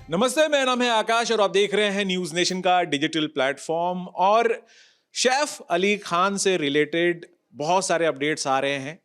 नमस्ते, मेरा नाम है आकाश और आप देख रहे हैं न्यूज नेशन का डिजिटल प्लेटफॉर्म। और शेफ अली खान से रिलेटेड बहुत सारे अपडेट्स आ रहे हैं।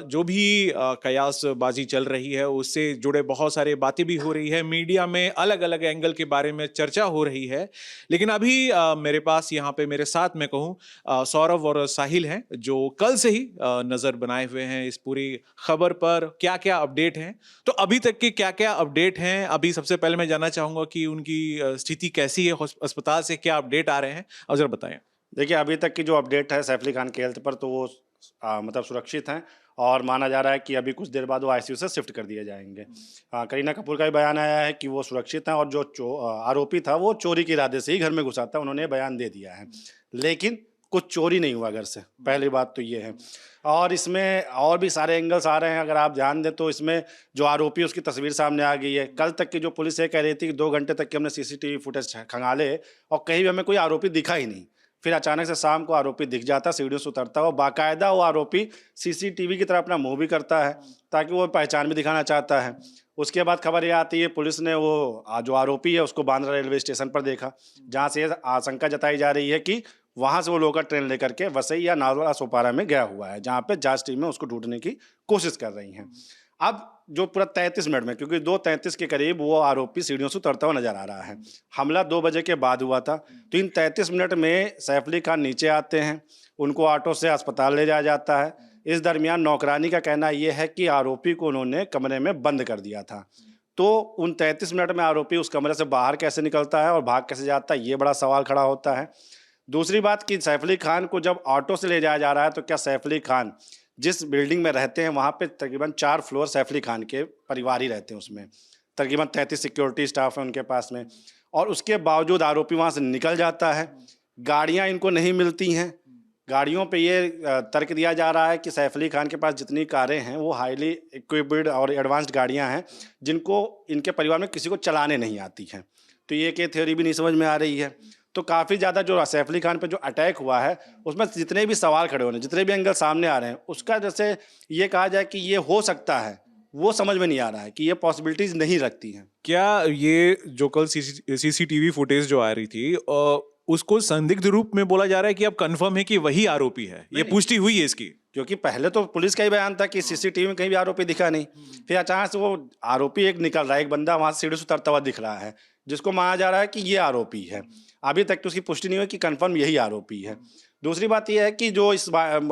जो भी कयासबाजी चल रही है उससे जुड़े बहुत सारे बातें भी हो रही है, मीडिया में अलग अलग एंगल के बारे में चर्चा हो रही है। लेकिन अभी मेरे पास यहाँ पे मेरे साथ मैं कहूँ सौरभ और साहिल हैं, जो कल से ही नज़र बनाए हुए हैं इस पूरी खबर पर। क्या क्या अपडेट हैं, तो अभी तक के क्या क्या अपडेट हैं। अभी सबसे पहले मैं जानना चाहूँगा कि उनकी स्थिति कैसी है, अस्पताल से क्या अपडेट आ रहे हैं, और जरा बताएं। देखिए, अभी तक की जो अपडेट है सैफ अली खान के हेल्थ पर, तो वो मतलब सुरक्षित हैं और माना जा रहा है कि अभी कुछ देर बाद वो आईसीयू से शिफ्ट कर दिए जाएंगे। करीना कपूर का भी बयान आया है कि वो सुरक्षित हैं और जो आरोपी था वो चोरी के इरादे से ही घर में घुसा था, उन्होंने बयान दे दिया है। लेकिन कुछ चोरी नहीं हुआ घर से, पहली बात तो ये है। और इसमें और भी सारे एंगल्स आ रहे हैं, अगर आप ध्यान दें तो इसमें जो आरोपी उसकी तस्वीर सामने आ गई है। कल तक की जो पुलिस ये कह रही थी कि 2 घंटे तक की हमने सीसीटीवी फुटेज खंगाले और कहीं भी हमें कोई आरोपी दिखा ही नहीं। फिर अचानक से शाम को आरोपी दिख जाता, सीढ़ियों से उतरता है और बाकायदा वो आरोपी सीसीटीवी की तरह अपना मुंह भी करता है ताकि वो पहचान भी दिखाना चाहता है। उसके बाद खबर ये आती है, पुलिस ने वो जो आरोपी है उसको बांद्रा रेलवे स्टेशन पर देखा, जहाँ से ये आशंका जताई जा रही है कि वहाँ से वो लोकल ट्रेन लेकर के वसई या नालवा सोपारा में गया हुआ है, जहाँ पे जांच टीमें उसको ढूंढने की कोशिश कर रही हैं। अब जो पूरा 33 मिनट में, क्योंकि 2:33 के करीब वो आरोपी सीढ़ियों से उतरता हुआ नजर आ रहा है। हमला 2 बजे के बाद हुआ था, तो इन 33 मिनट में सैफ अली खान नीचे आते हैं, उनको ऑटो से अस्पताल ले जाया जाता है। इस दरमियान नौकरानी का कहना यह है कि आरोपी को उन्होंने कमरे में बंद कर दिया था। तो उन 33 मिनट में आरोपी उस कमरे से बाहर कैसे निकलता है और भाग कैसे जाता है, ये बड़ा सवाल खड़ा होता है। दूसरी बात कि सैफ अली खान को जब ऑटो से ले जाया जा रहा है, तो क्या सैफ अली खान जिस बिल्डिंग में रहते हैं वहाँ पे तकरीबन 4 फ्लोर सैफ अली खान के परिवार ही रहते हैं, उसमें तकरीबन 33 सिक्योरिटी स्टाफ है उनके पास में, और उसके बावजूद आरोपी वहाँ से निकल जाता है। गाड़ियाँ इनको नहीं मिलती हैं। गाड़ियों पे ये तर्क दिया जा रहा है कि सैफ अली खान के पास जितनी कारें हैं वो हाईली इक्विप्ड और एडवांस्ड गाड़ियाँ हैं, जिनको इनके परिवार में किसी को चलाने नहीं आती हैं। तो ये कि थ्योरी भी नहीं समझ में आ रही है। तो काफ़ी ज़्यादा जो सैफ अली खान पे जो अटैक हुआ है उसमें जितने भी सवाल खड़े हो रहे हैं, जितने भी एंगल सामने आ रहे हैं, उसका जैसे ये कहा जाए कि ये हो सकता है, वो समझ में नहीं आ रहा है कि ये पॉसिबिलिटीज नहीं रखती हैं। क्या ये जो कल सीसीटीवी फुटेज जो आ रही थी उसको संदिग्ध रूप में बोला जा रहा है कि अब कंफर्म है कि वही आरोपी है, ये पुष्टि हुई है इसकी? क्योंकि पहले तो पुलिस का ही बयान था कि सीसीटीवी में कहीं भी आरोपी दिखा नहीं। फिर अचानक से वो आरोपी एक निकल रहा है, एक बंदा वहां से सीढ़ी से उतरता हुआ दिख रहा है, जिसको माना जा रहा है कि ये आरोपी है। अभी तक तो उसकी पुष्टि नहीं हुई कि कंफर्म यही आरोपी है। दूसरी बात यह है कि जो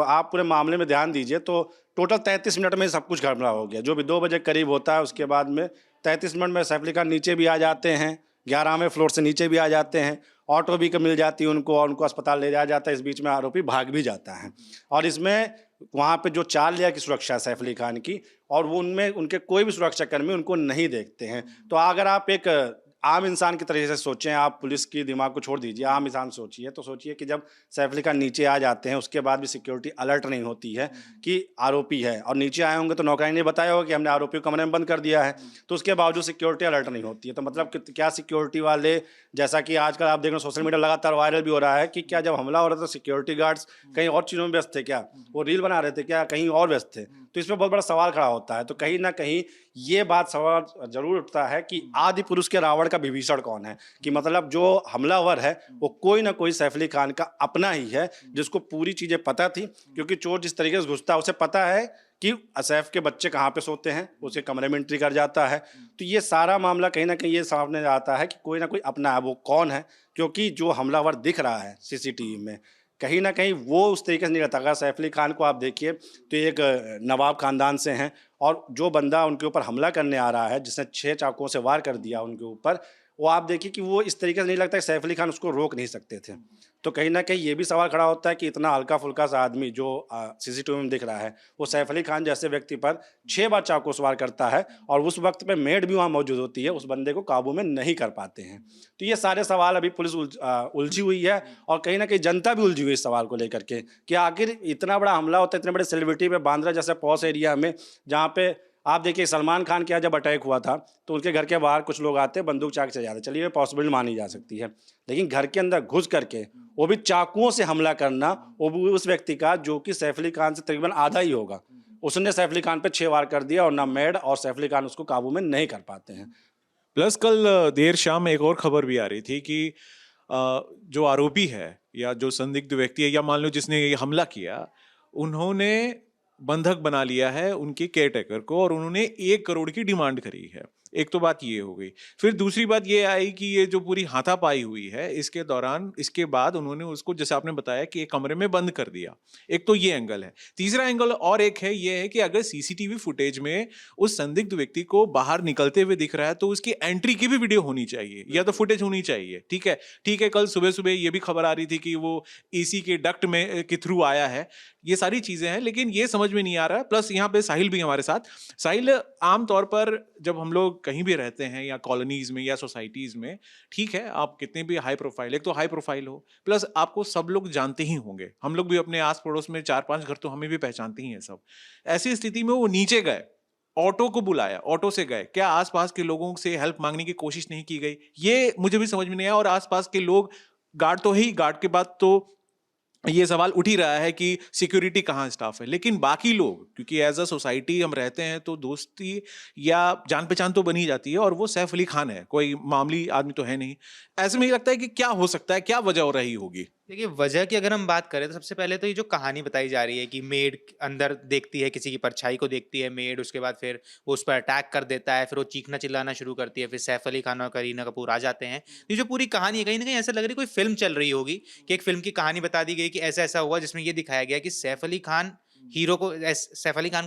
आप पूरे मामले में ध्यान दीजिए तो टोटल 33 मिनट में सब कुछ गड़बड़ा हो गया। जो भी 2 बजे करीब होता है, उसके बाद में 33 मिनट में सैफ अली खान नीचे भी आ जाते हैं, 11वें फ्लोर से नीचे भी आ जाते हैं, ऑटो भी मिल जाती है उनको और उनको अस्पताल ले जाया जाता है। इस बीच में आरोपी भाग भी जाता है। और इसमें वहाँ पे जो 4 लेयर की सुरक्षा है सैफ अली खान की, और वो उनमें उनके कोई भी सुरक्षाकर्मी उनको नहीं देखते हैं। तो अगर आप एक आम इंसान की तरीके से सोचें, आप पुलिस की दिमाग को छोड़ दीजिए, आम इंसान सोचिए, तो सोचिए कि जब सैफ अली खान नीचे आ जाते हैं उसके बाद भी सिक्योरिटी अलर्ट नहीं होती है कि आरोपी है, और नीचे आए होंगे तो नौकरानी ने बताया होगा कि हमने आरोपी को कमरे में बंद कर दिया है, तो उसके बावजूद सिक्योरिटी अलर्ट नहीं होती है। तो मतलब क्या सिक्योरिटी वाले, जैसा कि आजकल आप देख रहे हैं सोशल मीडिया लगातार वायरल भी हो रहा है कि क्या जब हमला हो रहा था सिक्योरिटी गार्ड्स कहीं और चीज़ों में व्यस्त थे, क्या वो रील बना रहे थे, क्या कहीं और व्यस्त थे? तो इसमें बहुत बड़ा सवाल खड़ा होता है। तो कहीं ना कहीं ये बात सवाल जरूर उठता है कि आदि पुरुष के रावण का विभीषण कौन है, कि मतलब जो हमलावर है वो कोई ना कोई सैफ अली खान का अपना ही है, जिसको पूरी चीजें पता थी। क्योंकि चोर जिस तरीके से घुसता है उसे पता है कि सैफ के बच्चे कहाँ पे सोते हैं, उसके कमरे में एंट्री कर जाता है। तो ये सारा मामला कहीं ना कहीं ये सामने आता है कि कोई ना कोई अपना है। वो कौन है? क्योंकि जो हमलावर दिख रहा है सीसीटीवी में, कहीं ना कहीं वो उस तरीके से नहीं रहता। अगर सैफ अली खान को आप देखिए तो एक नवाब खानदान से हैं, और जो बंदा उनके ऊपर हमला करने आ रहा है, जिसने 6 चाकुओं से वार कर दिया उनके ऊपर, वो आप देखिए कि वो इस तरीके से नहीं लगता कि सैफ अली खान उसको रोक नहीं सकते थे। तो कहीं ना कहीं ये भी सवाल खड़ा होता है कि इतना हल्का फुल्का सा आदमी जो सीसीटीवी में दिख रहा है, वो सैफ अली खान जैसे व्यक्ति पर 6 बार चाकू से वार करता है, और उस वक्त पे मेड भी वहाँ मौजूद होती है, उस बंदे को काबू में नहीं कर पाते हैं। तो ये सारे सवाल अभी पुलिस उलझी हुई है, और कहीं ना कहीं जनता भी उलझी हुई है इस सवाल को लेकर के कि आखिर इतना बड़ा हमला होता है इतने बड़े सेलिब्रिटी पे, बांद्रा जैसे पॉश एरिया में, जहाँ पे आप देखिए सलमान खान के यहाँ जब अटैक हुआ था तो उनके घर के बाहर कुछ लोग आते, बंदूक चाक से जाते, चलिए पॉसिबल मानी जा सकती है, लेकिन घर के अंदर घुस करके वो भी चाकुओं से हमला करना, वो भी उस व्यक्ति का जो कि सैफ अली खान से तकरीबन आधा ही होगा, उसने सैफ अली खान पे 6 वार कर दिया, और ना मेड और सैफ अली खान उसको काबू में नहीं कर पाते हैं। प्लस कल देर शाम एक और खबर भी आ रही थी कि जो आरोपी है या जो संदिग्ध व्यक्ति है या मान लो जिसने ये हमला किया, उन्होंने बंधक बना लिया है उनके केयरटेकर को और उन्होंने 1 करोड़ की डिमांड करी है। एक तो बात ये हो गई। फिर दूसरी बात ये आई कि ये जो पूरी हाथापाई हुई है इसके दौरान, इसके बाद उन्होंने उसको जैसे आपने बताया कि एक कमरे में बंद कर दिया। एक तो ये एंगल है। तीसरा एंगल और एक है, ये है कि अगर सीसीटीवी फुटेज में उस संदिग्ध व्यक्ति को बाहर निकलते हुए दिख रहा है तो उसकी एंट्री की भी वीडियो होनी चाहिए या तो फुटेज होनी चाहिए। ठीक है, ठीक है। कल सुबह सुबह ये भी खबर आ रही थी कि वो एसी के डक्ट में के थ्रू आया है। ये सारी चीजें हैं, लेकिन ये समझ में नहीं आ रहा है। प्लस यहाँ पे साहिल भी हमारे साथ। साहिल, आमतौर पर जब हम लोग कहीं भी रहते हैं या कॉलोनीज में या सोसाइटीज में, ठीक है, आप कितने भी हाई प्रोफाइल, एक तो हाई प्रोफाइल हो, प्लस आपको सब लोग जानते ही होंगे। हम लोग भी अपने आस पड़ोस में 4-5 घर तो हमें भी पहचानते ही हैं सब। ऐसी स्थिति में वो नीचे गए, ऑटो को बुलाया, ऑटो से गए, क्या आसपास के लोगों से हेल्प मांगने की कोशिश नहीं की गई? ये मुझे भी समझ में नहीं आया। और आसपास के लोग, गार्ड तो ही, गार्ड के बाद तो ये सवाल उठ ही रहा है कि सिक्योरिटी कहाँ स्टाफ है, लेकिन बाकी लोग, क्योंकि एज अ सोसाइटी हम रहते हैं तो दोस्ती या जान पहचान तो बनी जाती है, और वो सैफ अली खान है, कोई मामूली आदमी तो है नहीं। ऐसे में ही लगता है कि क्या हो सकता है, क्या वजह हो रही होगी? देखिए, वजह की अगर हम बात करें तो सबसे पहले तो ये जो कहानी बताई जा रही है कि मेड अंदर देखती है, किसी की परछाई को देखती है मेड, उसके बाद फिर वो उस पर अटैक कर देता है, फिर वो चीखना चिल्लाना शुरू करती है, फिर सैफ अली खान और करीना कपूर आ जाते हैं। ये जो पूरी कहानी है, कहीं ना कहीं ऐसा लग रही है कोई फिल्म चल रही होगी, कि एक फिल्म की कहानी बता दी गई कि ऐसा ऐसा हुआ, जिसमें ये दिखाया गया कि सैफ अली खान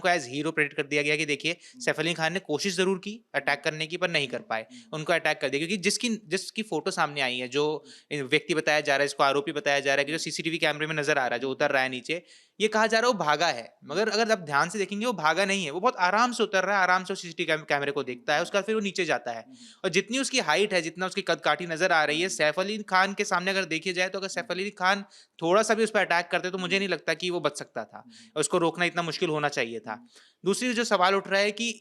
को एज हीरो प्रेडिक्ट कर दिया गया कि देखिए, सैफ अली खान ने कोशिश जरूर की अटैक करने की पर नहीं कर पाए, उनको अटैक कर दिया। क्योंकि जिसकी फोटो सामने आई है, जो व्यक्ति बताया जा रहा है, इसको आरोपी बताया जा रहा है, कि जो सीसीटीवी कैमरे में नजर आ रहा है, जो उतर रहा है नीचे, ये कहा जा रहा है वो भागा है, मगर अगर आप ध्यान से देखेंगे वो भागा नहीं है, वो बहुत आराम से उतर रहा है, आराम से सीसीटीवी कैमरे को देखता है, उसके बाद फिर वो नीचे जाता है। और जितनी उसकी हाइट है, जितना उसकी कदकाठी नजर आ रही है, सैफ अली खान के सामने अगर देखी जाए, तो अगर सैफ अली खान थोड़ा सा भी उस पर अटैक करते तो मुझे नहीं लगता कि वो बच सकता था, और उसको रोकना इतना मुश्किल होना चाहिए था। दूसरी जो सवाल उठ रहा है कि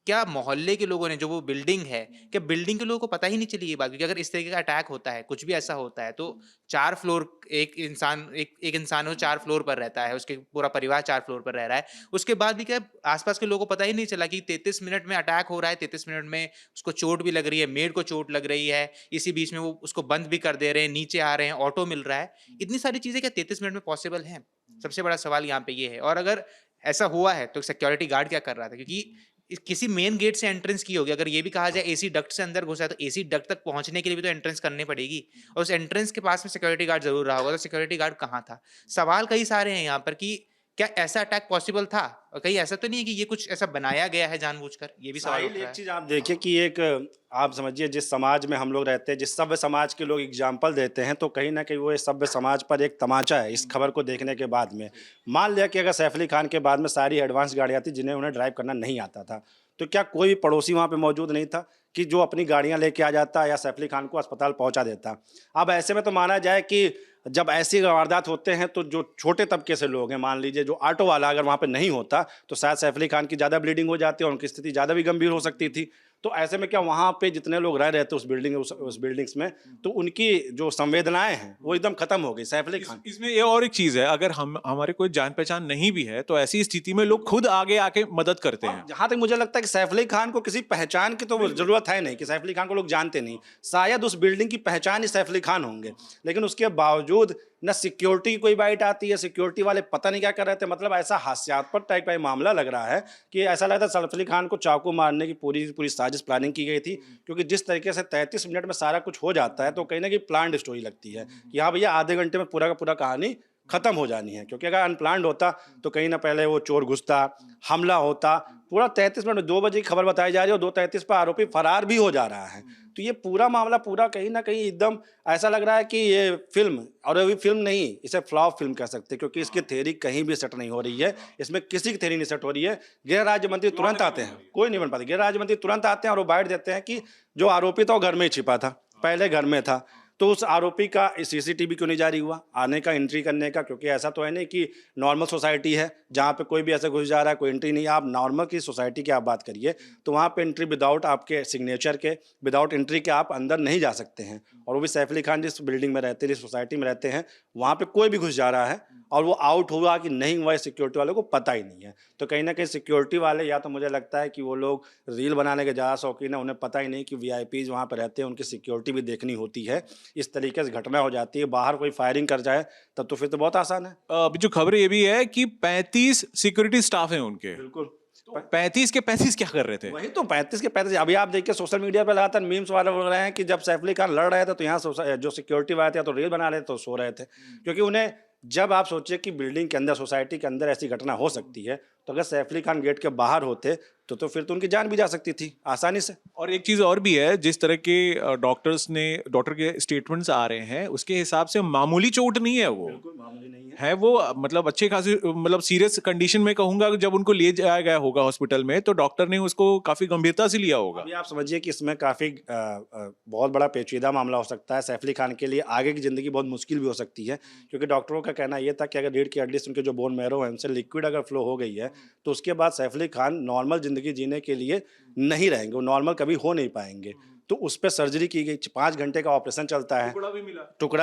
क्या मोहल्ले के लोगों ने, जो वो बिल्डिंग है, क्या बिल्डिंग के लोगों को पता ही नहीं चली ये बात? क्योंकि अगर इस तरीके का अटैक होता है, कुछ भी ऐसा होता है, तो 4 फ्लोर, एक इंसान वो 4 फ्लोर पर रहता है, उसके पूरा परिवार 4 फ्लोर पर रह रहा है, उसके बाद भी क्या आसपास के लोगों को पता ही नहीं चला कि 33 मिनट में अटैक हो रहा है, 33 मिनट में उसको चोट भी लग रही है, मेड को चोट लग रही है, इसी बीच में वो उसको बंद भी कर दे रहे हैं, नीचे आ रहे हैं, ऑटो मिल रहा है। इतनी सारी चीजें क्या 33 मिनट में पॉसिबल है? सबसे बड़ा सवाल यहाँ पे ये है। और अगर ऐसा हुआ है तो सिक्योरिटी गार्ड क्या कर रहा था? क्योंकि किसी मेन गेट से एंट्रेंस की होगी। अगर ये भी कहा जाए एसी डक्ट से अंदर घुसा है, तो एसी डक्ट तक पहुंचने के लिए भी तो एंट्रेंस करनी पड़ेगी, और उस एंट्रेंस के पास में सिक्योरिटी गार्ड जरूर रहा होगा। तो सिक्योरिटी गार्ड कहाँ था? सवाल कई सारे हैं यहाँ पर कि क्या ऐसा अटैक पॉसिबल था, और कहीं ऐसा तो नहीं है कि ये कुछ ऐसा बनाया गया है जानबूझकर? ये भी सवाल उठ साहिल, रहा एक है। चीज आप देखिए कि एक आप समझिए, जिस समाज में हम लोग रहते हैं, जिस सभ्य समाज के लोग एग्जाम्पल देते हैं, तो कहीं ना कहीं वो इस सभ्य समाज पर एक तमाचा है इस खबर को देखने के बाद में। मान लिया कि अगर सैफ अली खान के बाद में सारी एडवांस गाड़ियाँ थी जिन्हें उन्हें ड्राइव करना नहीं आता था, तो क्या कोई भी पड़ोसी वहाँ पे मौजूद नहीं था कि जो अपनी गाड़ियाँ लेके आ जाता या सैफ अली खान को अस्पताल पहुँचा देता? अब ऐसे में तो माना जाए कि जब ऐसी वारदात होते हैं तो जो छोटे तबके से लोग हैं, मान लीजिए जो ऑटो वाला, अगर वहाँ पे नहीं होता तो शायद सैफ अली खान की ज़्यादा ब्लीडिंग हो जाती और उनकी स्थिति ज़्यादा भी गंभीर हो सकती थी। तो ऐसे में क्या वहाँ पे जितने लोग रह रहे थे उस बिल्डिंग्स में, तो उनकी जो संवेदनाएं हैं वो एकदम खत्म हो गई सैफ अली खान। इसमें ये और एक चीज है, अगर हम हमारे कोई जान पहचान नहीं भी है तो ऐसी स्थिति में लोग खुद आगे आके मदद करते हैं। जहाँ तक मुझे लगता है कि सैफ अली खान को किसी पहचान की तो जरूरत है नहीं, कि सैफ अली खान को लोग जानते नहीं, शायद उस बिल्डिंग की पहचान ही सैफ अली खान होंगे, लेकिन उसके बावजूद न सिक्योरिटी की कोई बाइट आती है, सिक्योरिटी वाले पता नहीं क्या कर रहे थे। मतलब ऐसा हास्यास्पद टाइप का ये मामला लग रहा है कि ऐसा लगता है सैफ अली खान को चाकू मारने की पूरी साजिश प्लानिंग की गई थी, क्योंकि जिस तरीके से 33 मिनट में सारा कुछ हो जाता है तो कहीं ना कहीं प्लान्ड स्टोरी लगती है कि हाँ भैया, आधे घंटे में पूरा का पूरा कहानी खत्म हो जानी है। क्योंकि अगर अनप्लान्ड होता तो कहीं ना पहले वो चोर घुसता, हमला होता, पूरा 33 मिनट में 2 बजे की खबर बताई जा रही है और 2:33 पर आरोपी फरार भी हो जा रहा है। तो ये पूरा मामला पूरा कहीं ना कहीं एकदम ऐसा लग रहा है कि ये फिल्म, और अभी फिल्म नहीं, इसे फ्लॉप फिल्म कह सकते हैं, क्योंकि इसकी थ्योरी कहीं भी सेट नहीं हो रही है। इसमें किसी की थ्योरी नहीं सेट हो रही है। गृह राज्य मंत्री तुरंत आते हैं, कोई नहीं बन पाती। गृह राज्य मंत्री तुरंत आते हैं और वो बाइट देते हैं कि जो आरोपी था वो घर में ही छिपा था, पहले घर में था, तो उस आरोपी का सीसीटीवी क्यों नहीं जारी हुआ आने का, एंट्री करने का? क्योंकि ऐसा तो है नहीं कि नॉर्मल सोसाइटी है जहाँ पे कोई भी ऐसे घुस जा रहा है, कोई एंट्री नहीं है। आप नॉर्मल की सोसाइटी की आप बात करिए तो वहाँ पे एंट्री विदाउट आपके सिग्नेचर के, विदाउट एंट्री के आप अंदर नहीं जा सकते हैं। और वो भी सैफ अली खान जिस बिल्डिंग में रहते हैं, जिस सोसाइटी में रहते हैं, वहाँ पे कोई भी घुस जा रहा है और वो आउट हुआ कि नहीं हुआ सिक्योरिटी वालों को पता ही नहीं है। तो कहीं ना कहीं सिक्योरिटी वाले, या तो मुझे लगता है कि वो लोग रील बनाने के ज़्यादा शौकीन है, उन्हें पता ही नहीं कि वीआईपीज वहाँ पर रहते हैं, उनकी सिक्योरिटी भी देखनी होती है। इस तरीके से घटना हो जाती है, बाहर कोई फायरिंग कर जाए तब तो फिर तो बहुत आसान है। अभी जो खबर ये भी है कि 35 सिक्योरिटी स्टाफ हैं उनके। बिल्कुल। तो 35 के 35 क्या कर रहे थे? वही तो 35 के 35। अभी आप देखिए सोशल मीडिया पे लगातार मीम्स वाले बोल रहे हैं कि जब सैफ अली खान लड़ रहे थे तो यहाँ जो सिक्योरिटी वाले थे या तो रील बना रहे थे तो सो रहे थे, क्योंकि उन्हें, जब आप सोचिए कि बिल्डिंग के अंदर, सोसाइटी के अंदर ऐसी घटना हो सकती है, तो अगर सैफ अली खान गेट के बाहर होते तो फिर तो उनकी जान भी जा सकती थी आसानी से। और एक चीज और भी है, जिस तरह के डॉक्टर के स्टेटमेंट्स आ रहे हैं उसके हिसाब से मामूली चोट नहीं है वो। बिल्कुल मामूली नहीं है वो, मतलब अच्छे खासी, मतलब सीरियस कंडीशन में कहूंगा। जब उनको ले जाया गया होगा हॉस्पिटल में तो डॉक्टर ने उसको काफी गंभीरता से लिया होगा। अभी आप समझिए कि इसमें काफ़ी बहुत बड़ा पेचीदा मामला हो सकता है। सैफ अली खान के लिए आगे की ज़िंदगी बहुत मुश्किल भी हो सकती है, क्योंकि डॉक्टरों का कहना ये था कि अगर रीढ़ की हड्डी से उनके जो बोन मैरो है उनसे लिक्विड अगर फ्लो हो गई है तो उसके बाद सैफ अली खान नॉर्मल ज़िंदगी जीने के लिए नहीं रहेंगे, वो नॉर्मल कभी हो नहीं पाएंगे। तो उस पर सर्जरी की गई, 5 घंटे का ऑपरेशन चलता है, टुकड़ा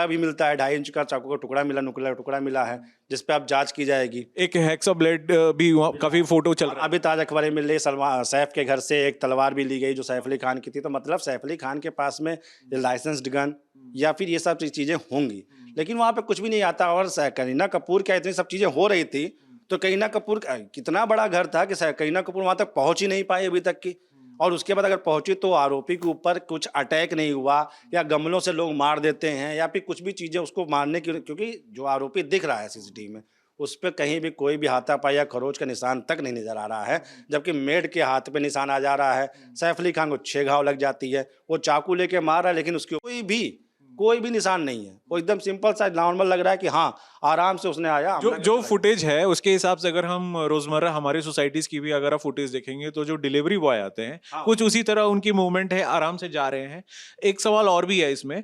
भी मिलता है, 2.5 इंच का चाकू का टुकड़ा मिला, नुकीला टुकड़ा मिला है, जिस पे अब जांच की जाएगी। एक हेक्सा ब्लेड भी वहाँ काफी फोटो चल रहा है। अभी ताज़ा खबरें मिल रही, सलमान सैफ के घर से एक तलवार भी ली गई जो सैफ अली खान की थी। तो मतलब सैफ अली खान के पास में लाइसेंस्ड गन या फिर ये सब चीज़ें होंगी, लेकिन वहाँ पे कुछ भी नहीं आता। और करीना कपूर क्या इतनी सब चीज़ें हो रही थी तो करीना कपूर कितना बड़ा घर था कि करीना कपूर वहाँ तक पहुँच ही नहीं पाई अभी तक की। और उसके बाद अगर पहुंची तो आरोपी के ऊपर कुछ अटैक नहीं हुआ, या गमलों से लोग मार देते हैं, या फिर कुछ भी चीज़ें उसको मारने की, क्योंकि जो आरोपी दिख रहा है सीसीटीवी में उस पर कहीं भी कोई भी हाथापाई या खरोच का निशान तक नहीं नजर आ रहा है, जबकि मेड के हाथ पे निशान आ जा रहा है। सैफ अली खान को 6 घाव लग जाती है, वो चाकू लेके मार रहा है लेकिन उसकी कोई भी निशान नहीं है। वो एकदम सिंपल सा नॉर्मल लग रहा है कि हाँ आराम से उसने आया। जो फुटेज है उसके हिसाब से अगर हम रोजमर्रा हमारी सोसाइटीज की भी अगर आप फुटेज देखेंगे तो जो डिलीवरी बॉय आते हैं कुछ उसी तरह उनकी मूवमेंट है, आराम से जा रहे हैं। एक सवाल और भी है इसमें,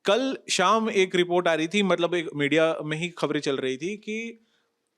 कल शाम एक रिपोर्ट आ रही थी, मतलब एक मीडिया में ही खबरें चल रही थी कि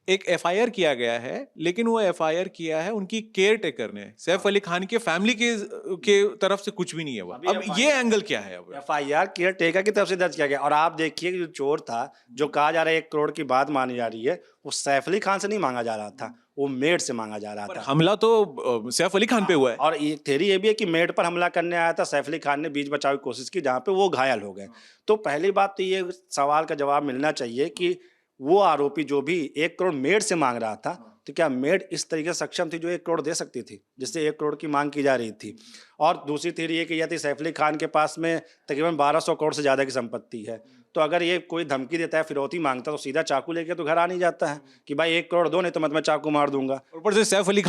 एक एफआईआर किया गया है, लेकिन वो एफआईआर किया है उनकी केयर टेकर ने, सैफ अली खान के फैमिली के तरफ से कुछ भी नहीं है वो। अब ये एंगल क्या है? अब एफआईआर केयर टेकर की तरफ से दर्ज किया गया। और आप देखिए कि जो चोर था, जो कहा जा रहा है 1 करोड़ की बात मानी जा रही है, वो सैफ अली खान से नहीं मांगा जा रहा था, वो मेड से मांगा जा रहा था। हमला तो सैफ अली खान पे हुआ है। और एक थ्योरी ये भी है कि मेड पर हमला करने आया था, सैफ अली खान ने बीच बचाव की कोशिश की जहाँ पे वो घायल हो गए। तो पहली बात तो ये सवाल का जवाब मिलना चाहिए कि वो आरोपी जो भी 1 करोड़ मेड से मांग रहा था, तो क्या मेड इस तरीके से सक्षम थी जो 1 करोड़ दे सकती थी, जिससे 1 करोड़ की मांग की जा रही थी। और दूसरी थ्योरी ये कि यह थी सैफ अली खान के पास में तकरीबन 1200 करोड़ से ज़्यादा की संपत्ति है। तो अगर ये कोई धमकी देता है, फिरौती मांगता है, तो सीधा चाकू लेके तो घर आ नहीं जाता है कि भाई 1 करोड़ दो, नहीं तो मैं चाकू मार दूंगा। ऊपर से सैफ अली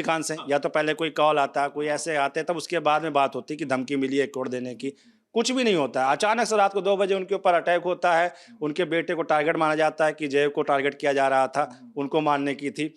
खान से या तो पहले कोई कॉल आता, कोई ऐसे आते, तब उसके बाद में बात होती कि धमकी मिली 1 करोड़ देने की। कुछ भी नहीं होता है, अचानक से रात को 2 बजे उनके ऊपर अटैक होता है। उनके बेटे को टारगेट माना जाता है कि जय को टारगेट किया जा रहा था, उनको मारने की थी।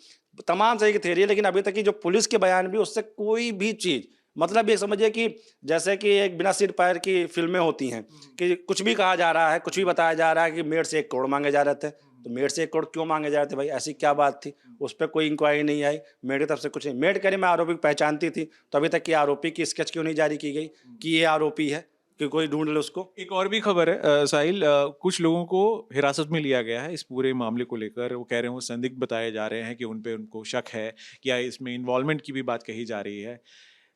तमाम सही की थ्योरी है, लेकिन अभी तक की जो पुलिस के बयान भी, उससे कोई भी चीज़, मतलब ये समझिए कि जैसे कि एक बिना सिर पैर की फिल्में होती हैं कि कुछ भी कहा जा रहा है, कुछ भी बताया जा रहा है कि मेड से 1 करोड़ मांगे जा रहे थे। तो मेड से 1 करोड़ क्यों मांगे जा रहे थे भाई? ऐसी क्या बात थी? उस पर कोई इंक्वायरी नहीं आई, मेड की तरफ से कुछ नहीं। मेड कह रही मैं आरोपी को पहचानती थी, तो अभी तक की आरोपी की स्केच क्यों नहीं जारी की गई कि ये आरोपी है, कि कोई ढूंढ ले उसको। एक और भी खबर है साहिल, कुछ लोगों को हिरासत में लिया गया है इस पूरे मामले को लेकर। वो कह रहे हैं, वो संदिग्ध बताए जा रहे हैं कि उन पे उनको शक है, या इसमें इन्वॉल्वमेंट की भी बात कही जा रही है।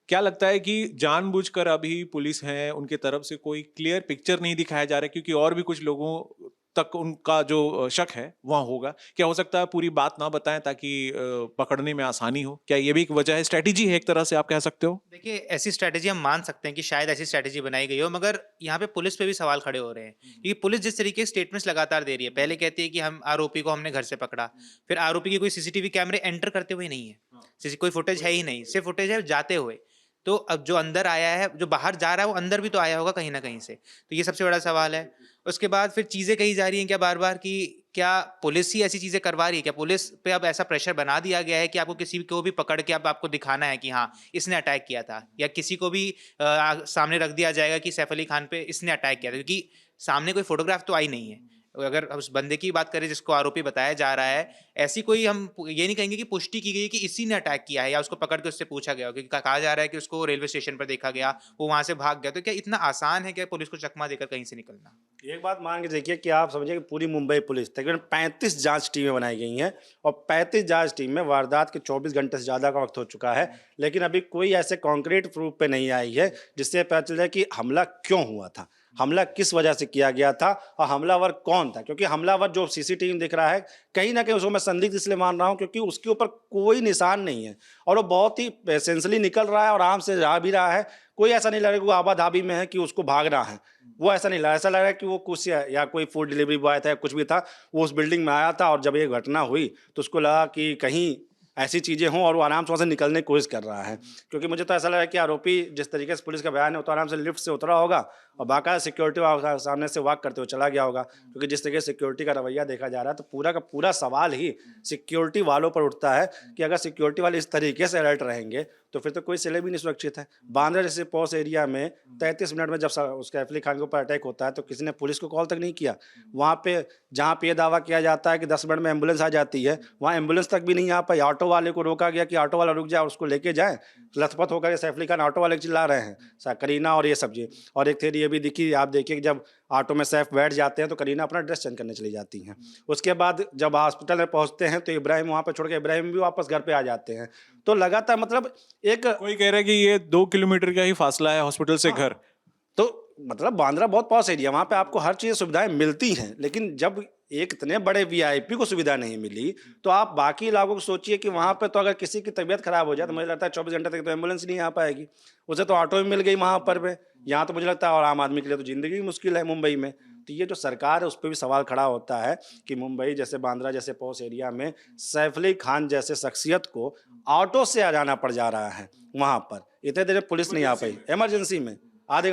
क्या लगता है कि जानबूझकर अभी पुलिस है उनके तरफ से कोई क्लियर पिक्चर नहीं दिखाया जा रहा है, क्योंकि और भी कुछ लोगों तक उनका जो शक है वहाँ होगा? क्या हो सकता है पूरी बात ना बताएं ताकि पकड़ने में आसानी हो? क्या ये भी एक वजह है, स्ट्रेटेजी है एक तरह से, आप कह सकते हो? देखिए, ऐसी स्ट्रैटेजी हम मान सकते हैं कि शायद ऐसी स्ट्रैटेजी बनाई गई हो, मगर यहाँ पे पुलिस पे भी सवाल खड़े हो रहे हैं, क्योंकि पुलिस जिस तरीके के स्टेटमेंट्स लगातार दे रही है, पहले कहती है कि हम आरोपी को हमने घर से पकड़ा, फिर आरोपी की कोई सीसीटीवी कैमरे एंटर करते हुए नहीं है, कोई फुटेज है ही नहीं, सिर्फ फुटेज है जाते हुए। तो अब जो अंदर आया है, जो बाहर जा रहा है, वो अंदर भी तो आया होगा कहीं ना कहीं से। तो ये सबसे बड़ा सवाल है। उसके बाद फिर चीज़ें कही जा रही हैं क्या बार बार कि क्या पुलिस ही ऐसी चीज़ें करवा रही है? क्या पुलिस पे अब ऐसा प्रेशर बना दिया गया है कि आपको किसी को भी पकड़ के अब आपको दिखाना है कि हाँ इसने अटैक किया था, या किसी को भी सामने रख दिया जाएगा कि सैफ अली खान पे इसने अटैक किया था, क्योंकि सामने कोई फोटोग्राफ तो आई नहीं है। अगर उस बंदे की बात करें जिसको आरोपी बताया जा रहा है, ऐसी कोई हम ये नहीं कहेंगे कि पुष्टि की गई है कि इसी ने अटैक किया है या उसको पकड़ के उससे पूछा गया हो, क्योंकि कहा जा रहा है कि उसको रेलवे स्टेशन पर देखा गया, वो वहां से भाग गया। तो क्या इतना आसान है क्या पुलिस को चकमा देकर कहीं से निकलना? एक बात मान के देखिए कि आप समझिए कि पूरी मुंबई पुलिस तकरीबन 35 जांच टीमें बनाई गई हैं और 35 जांच टीम में वारदात के 24 घंटे से ज़्यादा का वक्त हो चुका है, लेकिन अभी कोई ऐसे कॉन्क्रीट प्रूफ पे नहीं आई है जिससे पता चल जाए कि हमला क्यों हुआ था, हमला किस वजह से किया गया था और हमलावर कौन था। क्योंकि हमलावर जो सीसीटीवी दिख रहा है कहीं ना कहीं उसको मैं संदिग्ध इसलिए मान रहा हूँ क्योंकि उसके ऊपर कोई निशान नहीं है और वो बहुत ही पेशेंसली निकल रहा है और आराम से जा भी रहा है। कोई ऐसा नहीं लग रहा कि वो आबाधाबी में है कि उसको भागना है, वो ऐसा नहीं लग रहा। ऐसा लग रहा है कि वो कुछ या कोई फूड डिलीवरी बॉय था या कुछ भी था, वो उस बिल्डिंग में आया था और जब ये घटना हुई तो उसको लगा कि कहीं ऐसी चीज़ें हों और वो आराम से वहाँ से निकलने की कोशिश कर रहा है। क्योंकि मुझे तो ऐसा लगा कि आरोपी जिस तरीके से पुलिस का बयान है वो तो आराम से लिफ्ट से उतरा होगा और बाकायदा सिक्योरिटी सामने से वॉक करते हुए चला गया होगा। क्योंकि जिस तरीके से सिक्योरिटी का रवैया देखा जा रहा है तो पूरा का पूरा सवाल ही सिक्योरिटी वालों पर उठता है कि अगर सिक्योरिटी वाले इस तरीके से अलर्ट रहेंगे तो फिर तो कोई सेलेब भी नहीं सुरक्षित है। बांद्रा जैसे पॉस एरिया में 33 मिनट में जब उसके सैफ अली खान के ऊपर अटैक होता है तो किसी ने पुलिस को कॉल तक नहीं किया। वहाँ पे जहाँ पे ये दावा किया जाता है कि 10 मिनट में एम्बुलेंस आ जाती है, वहाँ एम्बुलेंस तक भी नहीं आ पाई। ऑटो वाले को रोका गया कि ऑटो वाला रुक जाए, उसको लेके जाए। लथपथ होकर सैफ अली खान ऑटो वाले चिल्ला रहे हैं, करीना और ये सब जी। और एक थेरी ये भी दिखी, आप देखिए कि जब ऑटो में सैफ बैठ जाते हैं तो करीना अपना ड्रेस चेंज करने चली जाती हैं। उसके बाद जब हॉस्पिटल में पहुंचते हैं तो इब्राहिम वहाँ पर छोड़ के इब्राहिम भी वापस घर पे आ जाते हैं। तो लगातार मतलब एक कोई कह रहा है कि ये 2 किलोमीटर का ही फासला है हॉस्पिटल से घर। तो मतलब बांद्रा बहुत पॉस एरिया, वहाँ पे आपको हर चीज़ सुविधाएं मिलती हैं, लेकिन जब एक इतने बड़े वीआईपी को सुविधा नहीं मिली तो आप बाकी इलाकों को सोचिए कि वहाँ पे तो अगर किसी की तबीयत खराब हो जाए तो मुझे लगता है 24 घंटे तक तो एम्बुलेंस नहीं आ पाएगी। उसे तो ऑटो भी मिल गई वहाँ पर पे, यहाँ तो मुझे लगता है और आम आदमी के लिए तो ज़िंदगी मुश्किल है मुंबई में। तो ये जो सरकार है उस पर भी सवाल खड़ा होता है कि मुंबई जैसे बांद्रा जैसे पॉस एरिया में सैफ अली खान जैसे शख्सियत को ऑटो से आ जाना पड़ जा रहा है। वहाँ पर इतने देर पुलिस नहीं आ पाई, इमरजेंसी में आधे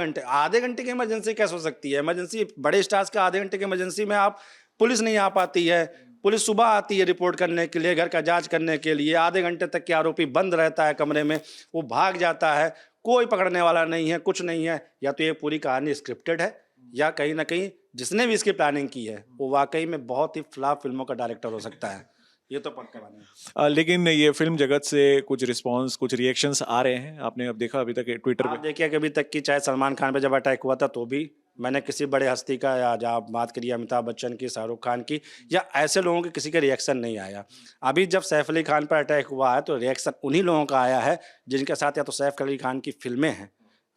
घंटे की इमरजेंसी कैसे हो सकती है? इमरजेंसी बड़े स्टार्स का आधे घंटे की इमरजेंसी में आप पुलिस नहीं आ पाती है। पुलिस सुबह आती है रिपोर्ट करने के लिए, घर का जांच करने के लिए, आधे घंटे तक के आरोपी बंद रहता है कमरे में, वो भाग जाता है, कोई पकड़ने वाला नहीं है, कुछ नहीं है। या तो ये पूरी कहानी स्क्रिप्टेड है या कहीं ना कहीं जिसने भी इसकी प्लानिंग की है वो वाकई में बहुत ही फ्लॉप फिल्मों का डायरेक्टर हो सकता है। ये तो पक्का बात है। लेकिन ये फिल्म जगत से कुछ रिस्पांस, कुछ रिएक्शंस आ रहे हैं। आपने अब देखा अभी तक ट्विटर आप पे? देखिए कि अभी तक की चाहे सलमान खान पे जब अटैक हुआ था तो भी मैंने किसी बड़े हस्ती का, या जब आप बात करिए अमिताभ बच्चन की, शाहरुख खान की, या ऐसे लोगों के किसी का रिएक्शन नहीं आया। अभी जब सैफ अली खान पर अटैक हुआ है तो रिएक्शन उन्हीं लोगों का आया है जिनके साथ या तो सैफ अली खान की फिल्में हैं,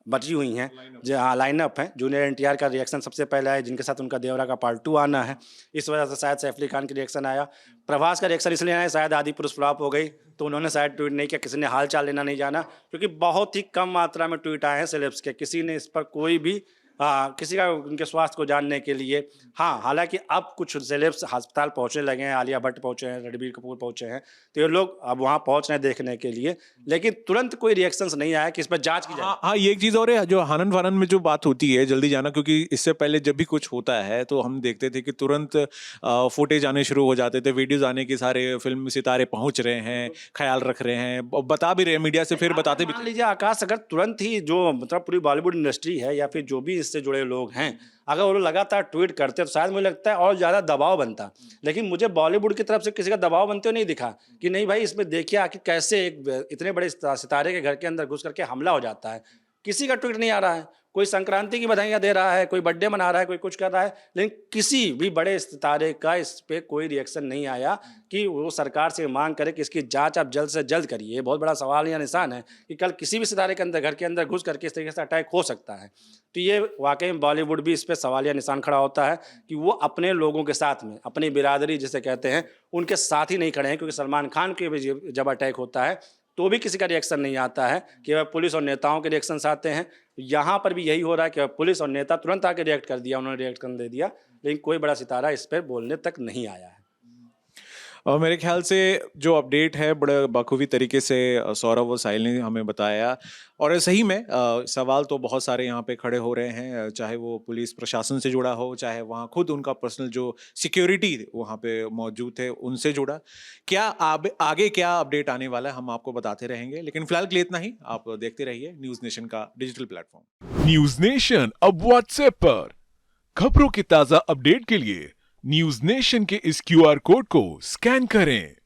बची हुई हैं, जो हाँ लाइनअप है। जूनियर एनटीआर का रिएक्शन सबसे पहले आया, जिनके साथ उनका देवरा का पार्ट 2 आना है, इस वजह से शायद सैफ अली खान की रिएक्शन आया। प्रभास का रिएक्शन इसलिए आया, शायद आदि पुरुष फ्लॉप हो गई तो उन्होंने शायद ट्वीट नहीं किया, किसी ने हाल चाल लेना नहीं जाना, क्योंकि बहुत ही कम मात्रा में ट्वीट आए हैं सेलेब्स के। किसी ने इस पर कोई भी किसी का उनके स्वास्थ्य को जानने के लिए, हाँ हालांकि अब कुछ सेलेब्स अस्पताल पहुंचने लगे हैं, आलिया भट्ट पहुंचे हैं, रणबीर कपूर पहुंचे हैं, तो ये लोग अब वहां पहुंच रहे हैं देखने के लिए, लेकिन तुरंत कोई रिएक्शंस नहीं आया कि इस पर जांच की जाए। हाँ, ये एक चीज और है जो हनन फनन में जो बात होती है जल्दी जाना, क्योंकि इससे पहले जब भी कुछ होता है तो हम देखते थे कि तुरंत फुटेज आने शुरू हो जाते थे, वीडियोज आने की, सारे फिल्म सितारे पहुंच रहे हैं, ख्याल रख रहे हैं, बता भी रहे हैं मीडिया से, फिर बताते भी। मान लीजिए आकाश, अगर तुरंत ही जो मतलब पूरी बॉलीवुड इंडस्ट्री है या फिर जो भी इससे जुड़े लोग हैं, अगर वो लोग लगातार ट्वीट करते तो शायद मुझे लगता है और ज़्यादा दबाव बनता। लेकिन मुझे बॉलीवुड की तरफ से किसी का दबाव बनते हुए नहीं दिखा कि नहीं भाई इसमें देखिए आखिर कैसे एक इतने बड़े सितारे के घर के अंदर घुस करके हमला हो जाता है। किसी का ट्वीट नहीं आ रहा है, कोई संक्रांति की बधाइयाँ दे रहा है, कोई बर्थडे मना रहा है, कोई कुछ कर रहा है, लेकिन किसी भी बड़े सितारे का इस पे कोई रिएक्शन नहीं आया कि वो सरकार से मांग करे कि इसकी जांच आप जल्द से जल्द करिए। ये बहुत बड़ा सवाल या निशान है कि कल किसी भी सितारे के अंदर, घर के अंदर घुस करके इस तरीके से अटैक हो सकता है। तो ये वाकई में बॉलीवुड भी इस पर सवाल या निशान खड़ा होता है कि वो अपने लोगों के साथ में, अपनी बिरादरी जिसे कहते हैं, उनके साथ ही नहीं खड़े हैं। क्योंकि सलमान खान के भी जब अटैक होता है तो भी किसी का रिएक्शन नहीं आता है, केवल पुलिस और नेताओं के रिएक्शंस आते हैं। यहाँ पर भी यही हो रहा है कि पुलिस और नेता तुरंत आके रिएक्ट कर दिया, उन्होंने रिएक्ट कर दे दिया, लेकिन कोई बड़ा सितारा इस पर बोलने तक नहीं आया है। और मेरे ख्याल से जो अपडेट है बड़े बखूबी तरीके से सौरभ और साहिल ने हमें बताया, और सही में सवाल तो बहुत सारे यहाँ पे खड़े हो रहे हैं, चाहे वो पुलिस प्रशासन से जुड़ा हो, चाहे वहाँ खुद उनका पर्सनल जो सिक्योरिटी वहाँ पे मौजूद है उनसे जुड़ा। क्या आगे क्या अपडेट आने वाला है हम आपको बताते रहेंगे, लेकिन फिलहाल के लिए इतना ही। आप देखते रहिए न्यूज़ नेशन का डिजिटल प्लेटफॉर्म। न्यूज़ नेशन अब व्हाट्सएप पर खबरों की ताजा अपडेट के लिए न्यूज नेशन के इस क्यूआर कोड को स्कैन करें